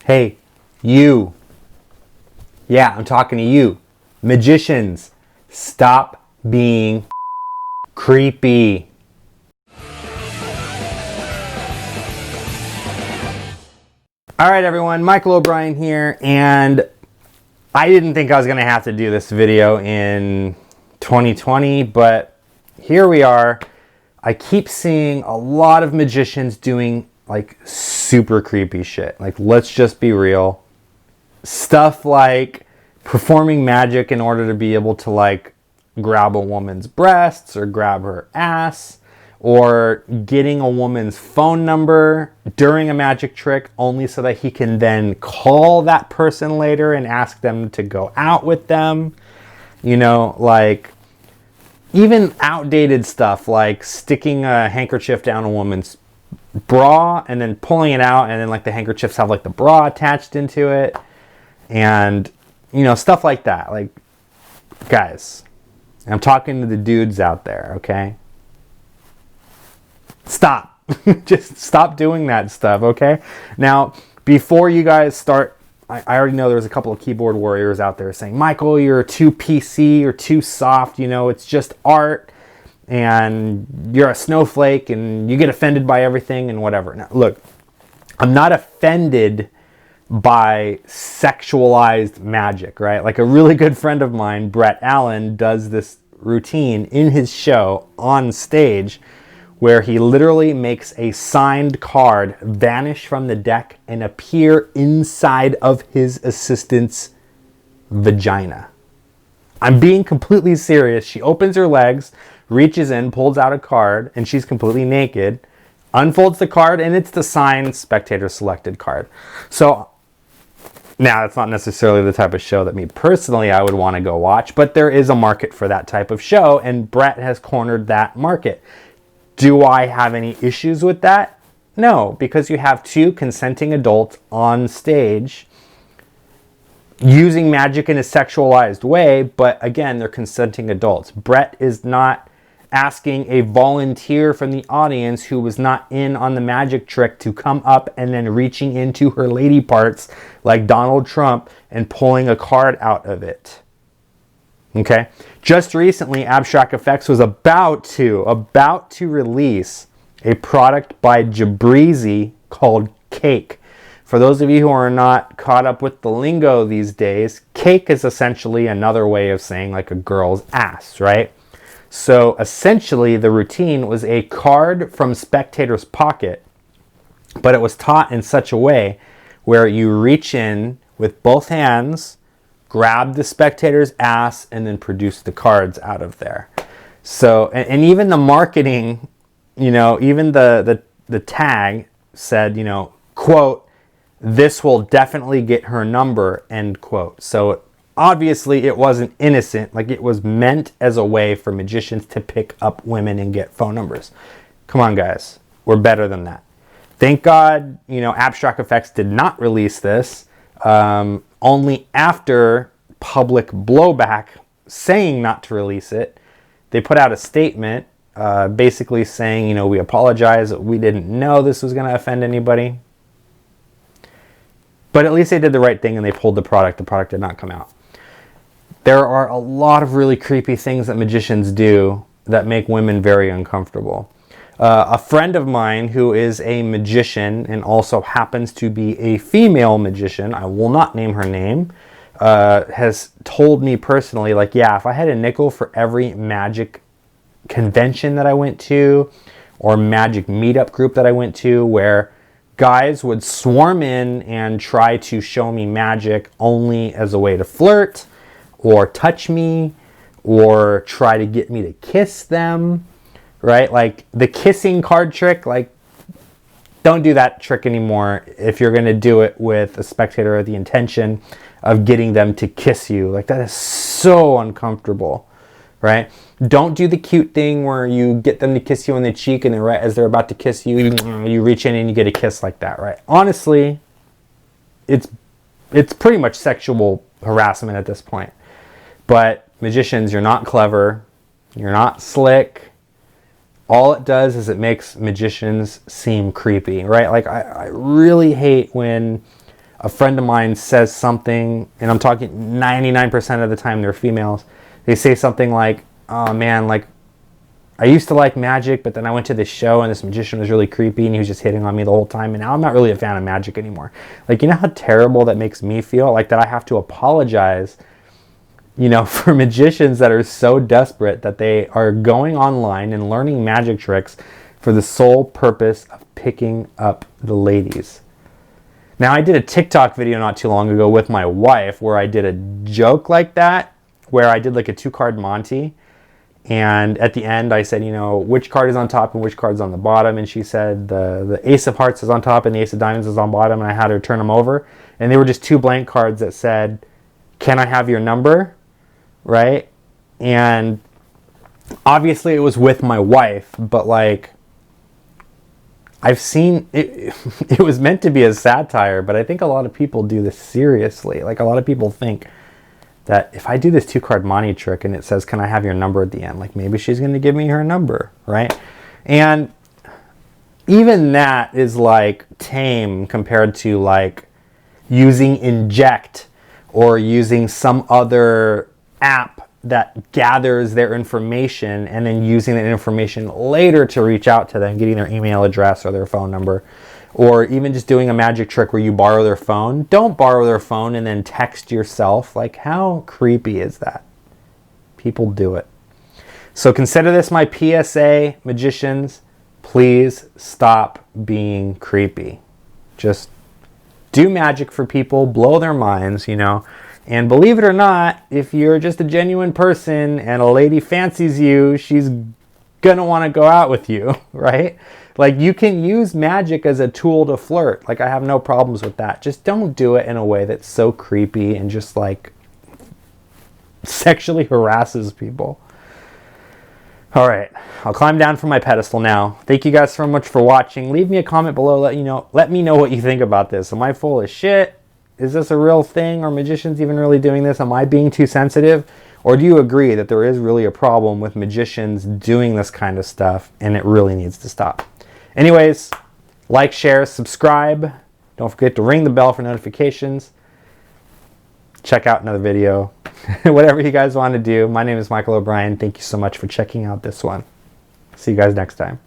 Hey, you. Yeah, I'm talking to you. Magicians, stop being creepy. All right, everyone, Michael O'Brien here, and I didn't think I was going to have to do this video in 2020, but here we are. I keep seeing a lot of magicians doing like super creepy shit. Like, let's just be real. Stuff like performing magic in order to be able to like grab a woman's breasts or grab her ass, or getting a woman's phone number during a magic trick only so that he can then call that person later and ask them to go out with them. You know, like even outdated stuff like sticking a handkerchief down a woman's bra and then pulling it out, and then like the handkerchiefs have like the bra attached into it, and you know, stuff like that. Like, guys, I'm talking to the dudes out there, okay? Stop. Just stop doing that stuff, okay? Now, before you guys start, I already know there's a couple of keyboard warriors out there saying, Michael, you're too PC or too soft, you know, it's just art, and you're a snowflake, and you get offended by everything and whatever. Now, look, I'm not offended by sexualized magic, right? Like a really good friend of mine, Brett Allen, does this routine in his show on stage where he literally makes a signed card vanish from the deck and appear inside of his assistant's vagina. I'm being completely serious. She opens her legs, reaches in, pulls out a card, and she's completely naked, unfolds the card, and it's the signed spectator selected card. So now that's not necessarily the type of show that me personally I would want to go watch, but there is a market for that type of show, and Brett has cornered that market. Do I have any issues with that? No, because you have two consenting adults on stage using magic in a sexualized way, but again, they're consenting adults. Brett is not asking a volunteer from the audience who was not in on the magic trick to come up and then reaching into her lady parts like Donald Trump and pulling a card out of it. Okay? Just recently, AbstractFX was about to release a product by Jibrizi called Cake. For those of you who are not caught up with the lingo these days, cake is essentially another way of saying like a girl's ass, right? So essentially the routine was a card from spectator's pocket, but it was taught in such a way where you reach in with both hands, grab the spectator's ass, and then produce the cards out of there. So, and even the marketing, you know, even the tag said, you know, quote, "This will definitely get her number," end quote. So obviously it wasn't innocent. Like, it was meant as a way for magicians to pick up women and get phone numbers. Come on, guys. We're better than that. Thank God, you know, AbstractFX did not release this. Only after public blowback saying not to release it, they put out a statement basically saying, you know, we apologize. We didn't know this was going to offend anybody. But at least they did the right thing and they pulled the product. The product did not come out. There are a lot of really creepy things that magicians do that make women very uncomfortable. A friend of mine who is a magician and also happens to be a female magician, I will not name her name, has told me personally, like, yeah, if I had a nickel for every magic convention that I went to or magic meetup group that I went to where guys would swarm in and try to show me magic only as a way to flirt or touch me or try to get me to kiss them, right? Like the kissing card trick, like, don't do that trick anymore if you're going to do it with a spectator with the intention of getting them to kiss you. Like, that is so uncomfortable, right? Don't do the cute thing where you get them to kiss you on the cheek and then right as they're about to kiss you, you reach in and you get a kiss like that, right? Honestly, it's pretty much sexual harassment at this point. But magicians, you're not clever. You're not slick. All it does is it makes magicians seem creepy, right? Like, I really hate when a friend of mine says something, and I'm talking 99% of the time they're females, they say something like, oh man, like, I used to like magic, but then I went to this show and this magician was really creepy and he was just hitting on me the whole time, and now I'm not really a fan of magic anymore. Like, you know how terrible that makes me feel? Like, that I have to apologize, you know, for magicians that are so desperate that they are going online and learning magic tricks for the sole purpose of picking up the ladies. Now, I did a TikTok video not too long ago with my wife where I did a joke like that, where I did like a 2-card Monty. And at the end, I said, you know, which card is on top and which card's on the bottom? And she said the Ace of Hearts is on top and the Ace of Diamonds is on bottom. And I had her turn them over. And they were just 2 blank cards that said, can I have your number? Right? And obviously it was with my wife, but like, I've seen it, it was meant to be a satire, but I think a lot of people do this seriously. Like, a lot of people think that if I do this 2-card Monty trick and it says, can I have your number at the end? Like, maybe she's going to give me her number, right? And even that is like tame compared to like using Inject or using some other app that gathers their information and then using that information later to reach out to them, getting their email address or their phone number. Or even just doing a magic trick where you borrow their phone. Don't borrow their phone and then text yourself. Like, how creepy is that? People do it. So consider this my PSA, magicians. Please stop being creepy. Just do magic for people, blow their minds, you know. And believe it or not, if you're just a genuine person and a lady fancies you, she's gonna want to go out with you, right? Like, you can use magic as a tool to flirt. Like, I have no problems with that. Just don't do it in a way that's so creepy and just like sexually harasses people. All right, I'll climb down from my pedestal now. Thank you guys so much for watching. Leave me a comment below. Let me know what you think about this. Am I full of shit? Is this a real thing? Are magicians even really doing this? Am I being too sensitive? Or do you agree that there is really a problem with magicians doing this kind of stuff and it really needs to stop? Anyways, like, share, subscribe. Don't forget to ring the bell for notifications. Check out another video. Whatever you guys want to do. My name is Michael O'Brien. Thank you so much for checking out this one. See you guys next time.